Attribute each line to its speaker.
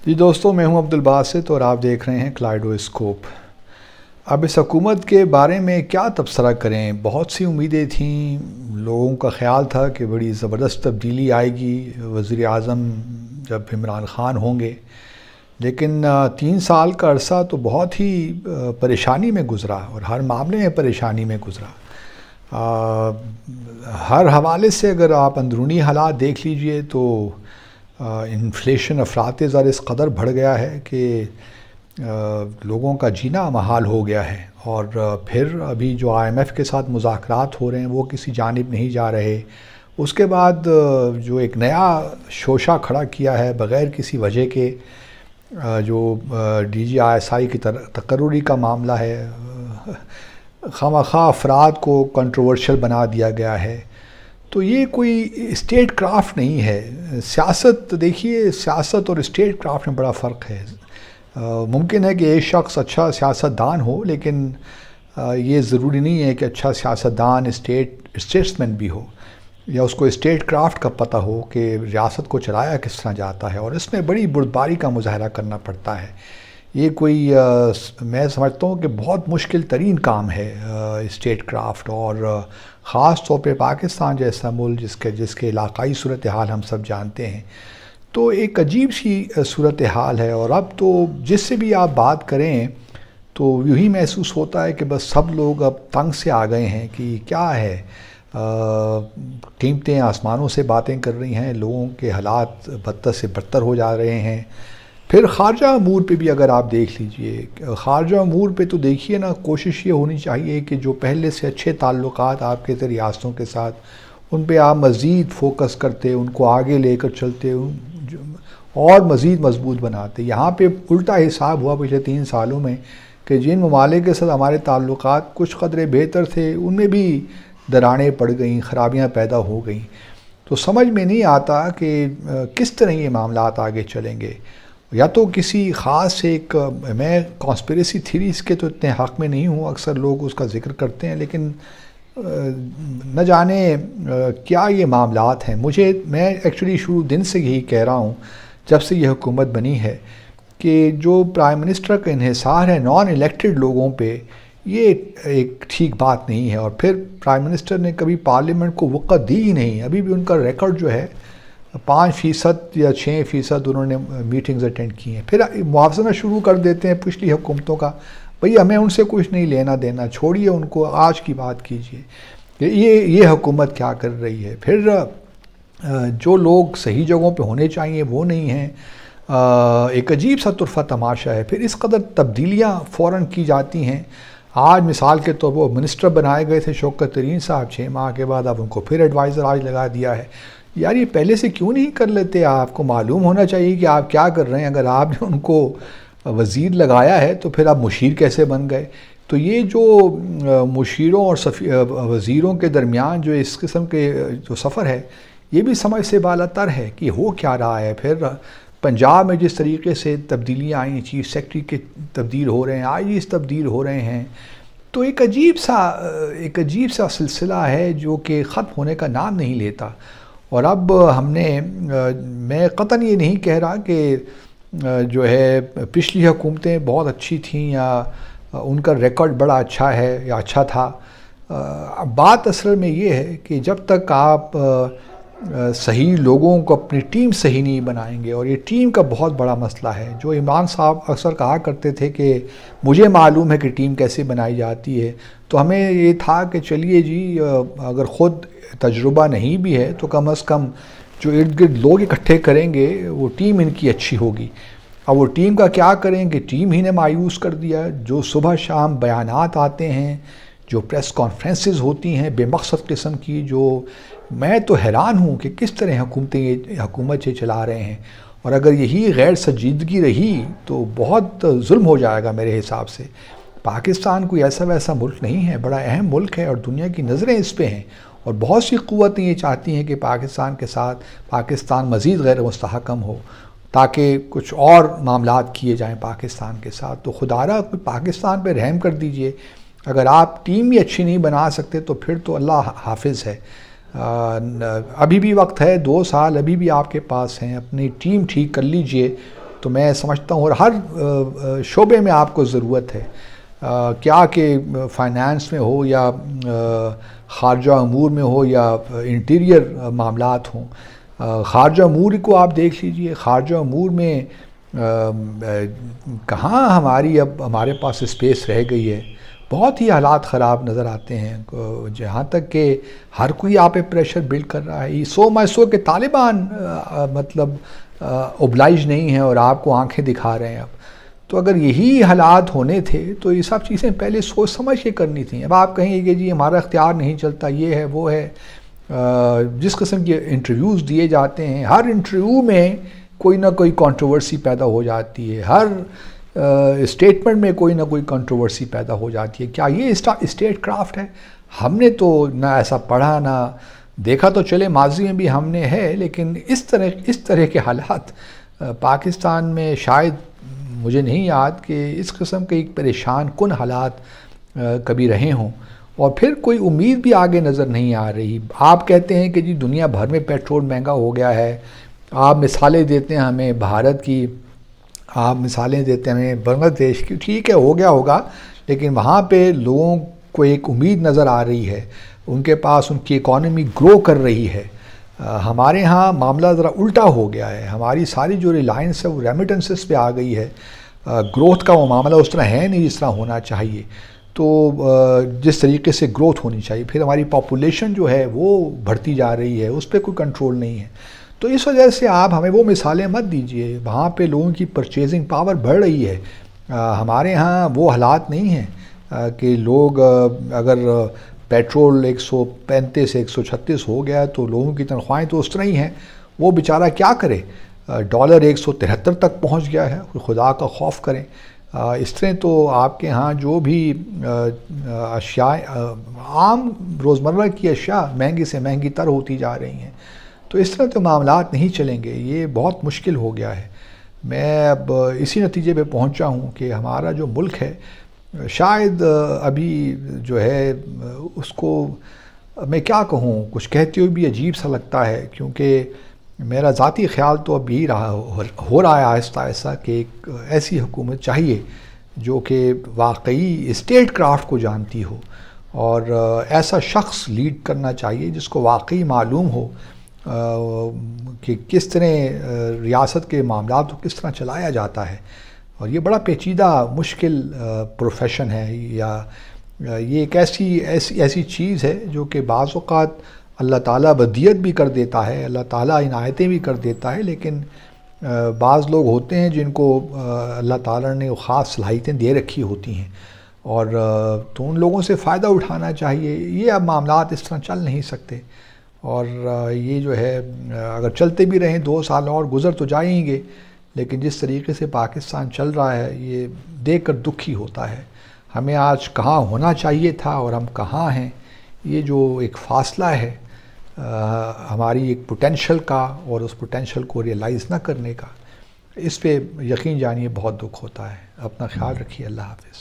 Speaker 1: जी दोस्तों, मैं हूं अब्दुल बासित और आप देख रहे हैं कलाइडोस्कोप। अब इस हुकूमत के बारे में क्या तबसरा करें। बहुत सी उम्मीदें थीं, लोगों का ख्याल था कि बड़ी ज़बरदस्त तब्दीली आएगी, वज़ीर आज़म जब इमरान ख़ान होंगे। लेकिन 3 साल का अरसा तो बहुत ही परेशानी में गुज़रा और हर मामले में परेशानी में गुज़रा। हर हवाले से अगर आप अंदरूनी हालात देख लीजिए तो इन्फ्लेशन अफरात ज़र इस कदर बढ़ गया है कि लोगों का जीना महाल हो गया है। और फिर अभी जो IMF के साथ मुज़ाकरात हो रहे हैं वो किसी जानिब नहीं जा रहे। उसके बाद जो एक नया शोशा खड़ा किया है बग़ैर किसी वजह के, जो DGISI की तकर्रुरी का मामला है, खामखा अफराद को कंट्रोवर्शियल बना दिया गया है। तो ये कोई स्टेट क्राफ्ट नहीं है। सियासत देखिए, सियासत और स्टेट क्राफ्ट में बड़ा फ़र्क है। मुमकिन है कि एक शख्स अच्छा सियासतदान हो, लेकिन ये ज़रूरी नहीं है कि अच्छा सियासतदान स्टेट्समैन भी हो, या उसको स्टेट क्राफ्ट का पता हो कि रियासत को चलाया किस तरह जाता है। और इसमें बड़ी बुर्दबारी का मुजाहरा करना पड़ता है। ये कोई मैं समझता हूँ कि बहुत मुश्किल तरीन काम है स्टेट क्राफ्ट, और ख़ास तौर पे पाकिस्तान जैसा मुल्क जिसके इलाक़ाई सूरत हाल हम सब जानते हैं। तो एक अजीब सी सूरत हाल है। और अब तो जिससे भी आप बात करें तो यूँ ही महसूस होता है कि बस सब लोग अब तंग से आ गए हैं कि क्या है। कीमतें आसमानों से बातें कर रही हैं, लोगों के हालात बदतर से बदतर हो जा रहे हैं। फिर ख़ारजा अमूर पे भी अगर आप देख लीजिए, ख़ारजा अमूर पे तो देखिए ना, कोशिश ये होनी चाहिए कि जो पहले से अच्छे ताल्लुकात आपके रियासतों के साथ उन पे आप मज़ीद फ़ोकस करते, उनको आगे लेकर चलते और मज़ीद मजबूत बनाते। यहाँ पे उल्टा हिसाब हुआ पिछले 3 सालों में कि जिन ममालिक के साथ हमारे ताल्लुकात कुछ कदरे बेहतर थे उनमें भी दरारें पड़ गईं, ख़राबियाँ पैदा हो गईं। तो समझ में नहीं आता कि किस तरह ये मामलात आगे चलेंगे। या तो किसी ख़ास एक, मैं कॉन्स्पिरेसी थीरीज़ के तो इतने हक़ में नहीं हूँ, अक्सर लोग उसका ज़िक्र करते हैं, लेकिन न जाने क्या ये मामलात हैं। मैं एक्चुअली शुरू दिन से यही कह रहा हूँ जब से ये हुकूमत बनी है कि जो प्राइम मिनिस्टर का इन्हिसार है नॉन इलेक्टेड लोगों पे, ये एक ठीक बात नहीं है। और फिर प्राइम मिनिस्टर ने कभी पार्लियामेंट को वक़्त दी ही नहीं। अभी भी उनका रिकॉर्ड जो है 5% या 6% उन्होंने मीटिंग्स अटेंड की हैं। फिर मुआवजा शुरू कर देते हैं पिछली हुकूमतों का। भैया हमें उनसे कुछ नहीं लेना देना, छोड़िए उनको, आज की बात कीजिए। ये हुकूमत क्या कर रही है। फिर जो लोग सही जगहों पे होने चाहिए वो नहीं हैं। एक अजीब सा तुरफा तमाशा है। फिर इस कदर तब्दीलियाँ फ़ौरन की जाती हैं। आज मिसाल के तौर पर मिनिस्टर बनाए गए थे शौकत तरीन साहब, 6 माह के बाद अब उनको फिर एडवाइज़र आज लगा दिया है। यार ये पहले से क्यों नहीं कर लेते? आपको मालूम होना चाहिए कि आप क्या कर रहे हैं। अगर आपने उनको वज़ीर लगाया है तो फिर आप मुशीर कैसे बन गए? तो ये जो मुशीरों और वज़ीरों के दरमियान जो इस किस्म के जो सफ़र है, ये भी समझ से बालातर है कि हो क्या रहा है। फिर पंजाब में जिस तरीके से तब्दीलियाँ आई, चीफ सेक्रेटरी के तब्दील हो रहे हैं, IGs तब्दील हो रहे हैं, तो एक अजीब सा सिलसिला है जो कि ख़त्म होने का नाम नहीं लेता। और अब मैं क़तन ये नहीं कह रहा कि जो है पिछली हुकूमतें बहुत अच्छी थीं या उनका रिकॉर्ड बड़ा अच्छा है या अच्छा था। बात असल में ये है कि जब तक आप सही लोगों को, अपनी टीम सही नहीं बनाएंगे, और ये टीम का बहुत बड़ा मसला है। जो इमरान साहब अक्सर कहा करते थे कि मुझे मालूम है कि टीम कैसे बनाई जाती है, तो हमें ये था कि चलिए जी, अगर ख़ुद तजुर्बा नहीं भी है तो कम से कम जो इर्द गिर्द लोग इकट्ठे करेंगे वो टीम इनकी अच्छी होगी। अब वो टीम का क्या करेंगे, टीम ही ने मायूस कर दिया। जो सुबह शाम बयानात आते हैं, जो प्रेस कॉन्फ्रेंसेस होती हैं बेमकसद किस्म की, जो मैं तो हैरान हूँ कि किस तरह हुकूमत ये चला रहे हैं। और अगर यही गैर संजीदगी रही तो बहुत जुल्म हो जाएगा मेरे हिसाब से। पाकिस्तान कोई ऐसा वैसा मुल्क नहीं है, बड़ा अहम मुल्क है और दुनिया की नज़रें इस पे हैं। और बहुत सी क़ुव्वतें ये चाहती हैं कि पाकिस्तान के साथ पाकिस्तान मज़ीद गैर मुस्तहकम हो, ताकि कुछ और मामलात किए जाएं पाकिस्तान के साथ। तो खुदारा पाकिस्तान पे रहम कर दीजिए। अगर आप टीम ही अच्छी नहीं बना सकते तो फिर तो अल्लाह हाफिज़ है। अभी भी वक्त है, 2 साल अभी भी आपके पास हैं, अपनी टीम ठीक कर लीजिए तो मैं समझता हूँ और हर शोबे में आपको ज़रूरत है, क्या कि फाइनेंस में हो या ख़ारजा अमूर में हो या इंटीरियर मामलात हों। ख़ारजा अमूर को आप देख लीजिए, ख़ारजा अमूर में कहाँ हमारे पास स्पेस रह गई है। बहुत ही हालात ख़राब नज़र आते हैं, जहाँ तक कि हर कोई आप पे प्रेशर बिल्ड कर रहा है। ये सो के तालिबान मतलब ओब्लाइज नहीं है और आपको आंखें दिखा रहे हैं अब। तो अगर यही हालात होने थे तो ये सब चीज़ें पहले सोच समझ के करनी थी। अब आप कहेंगे कि जी हमारा इख्तियार नहीं चलता, ये है वो है। जिस किस्म के इंटरव्यूज़ दिए जाते हैं, हर इंटरव्यू में कोई ना कोई कंट्रोवर्सी पैदा हो जाती है, हर स्टेटमेंट में कोई ना कोई कंट्रोवर्सी पैदा हो जाती है। क्या ये स्टेट क्राफ्ट है? हमने तो ना ऐसा पढ़ा ना देखा, तो चले माजी में भी हमने है, लेकिन इस तरह के हालात पाकिस्तान में शायद मुझे नहीं याद कि इस किस्म के एक परेशान कुन हालात कभी रहे हों। और फिर कोई उम्मीद भी आगे नज़र नहीं आ रही। आप कहते हैं कि जी दुनिया भर में पेट्रोल महंगा हो गया है, आप मिसालें देते हैं हमें भारत की, आप मिसालें देते हैं हमें बांग्लादेश की। ठीक है, हो गया होगा, लेकिन वहाँ पे लोगों को एक उम्मीद नज़र आ रही है, उनके पास उनकी इकॉनमी ग्रो कर रही है। हमारे यहाँ मामला ज़रा उल्टा हो गया है, हमारी सारी जो रिलायंस है वो रेमिटेंसेस पे आ गई है। ग्रोथ का वो मामला उस तरह है नहीं जिस तरह होना चाहिए। तो जिस तरीके से ग्रोथ होनी चाहिए, फिर हमारी पॉपुलेशन जो है वो बढ़ती जा रही है, उस पर कोई कंट्रोल नहीं है। तो इस वजह से आप हमें वो मिसालें मत दीजिए। वहाँ पे लोगों की परचेजिंग पावर बढ़ रही है। हमारे यहाँ वो हालात नहीं हैं कि लोग अगर पेट्रोल 135 136 हो गया तो लोगों की तनख्वाहें तो उस तरह ही हैं। वो बेचारा क्या करे, डॉलर 173 तक पहुँच गया है, खुदा का खौफ करें। इस तरह तो आपके यहाँ जो भी अशिया आम रोज़मर्रा की अशिया महंगी से महंगी तर होती जा रही हैं। तो इस तरह तो मामलात नहीं चलेंगे, ये बहुत मुश्किल हो गया है। मैं अब इसी नतीजे पे पहुंचा हूँ कि हमारा जो मुल्क है शायद अभी जो है उसको मैं क्या कहूँ, कुछ कहते हुए भी अजीब सा लगता है, क्योंकि मेरा ज़ाती ख्याल तो अब यही हो रहा है आहिस्ता आहिस्ता कि एक ऐसी हुकूमत चाहिए जो कि वाकई स्टेट क्राफ्ट को जानती हो, और ऐसा शख्स लीड करना चाहिए जिसको वाकई मालूम हो कि किस तरह रियासत के मामलात को किस तरह चलाया जाता है। और ये बड़ा पेचीदा मुश्किल प्रोफेशन है, या ये एक ऐसी चीज़ है जो कि बाज़ औक़ात अल्लाह ताला बदियत भी कर देता है, अल्लाह ताला इनायतें भी कर देता है, लेकिन बाज़ लोग होते हैं जिनको अल्लाह ताला ने ख़ास सलाहियतें दे रखी होती हैं, और तो उन लोगों से फ़ायदा उठाना चाहिए। ये अब मामलात इस तरह चल नहीं सकते, और ये जो है अगर चलते भी रहें 2 साल और गुज़र तो जाएंगे, लेकिन जिस तरीके से पाकिस्तान चल रहा है ये देख कर दुख ही होता है। हमें आज कहाँ होना चाहिए था और हम कहाँ हैं, ये जो एक फ़ासला है हमारी एक पोटेंशल का और उस पोटेंशल को रियलाइज़ ना करने का, इस पे यकीन जानिए बहुत दुख होता है। अपना ख्याल रखिए। अल्लाह हाफ़िज़।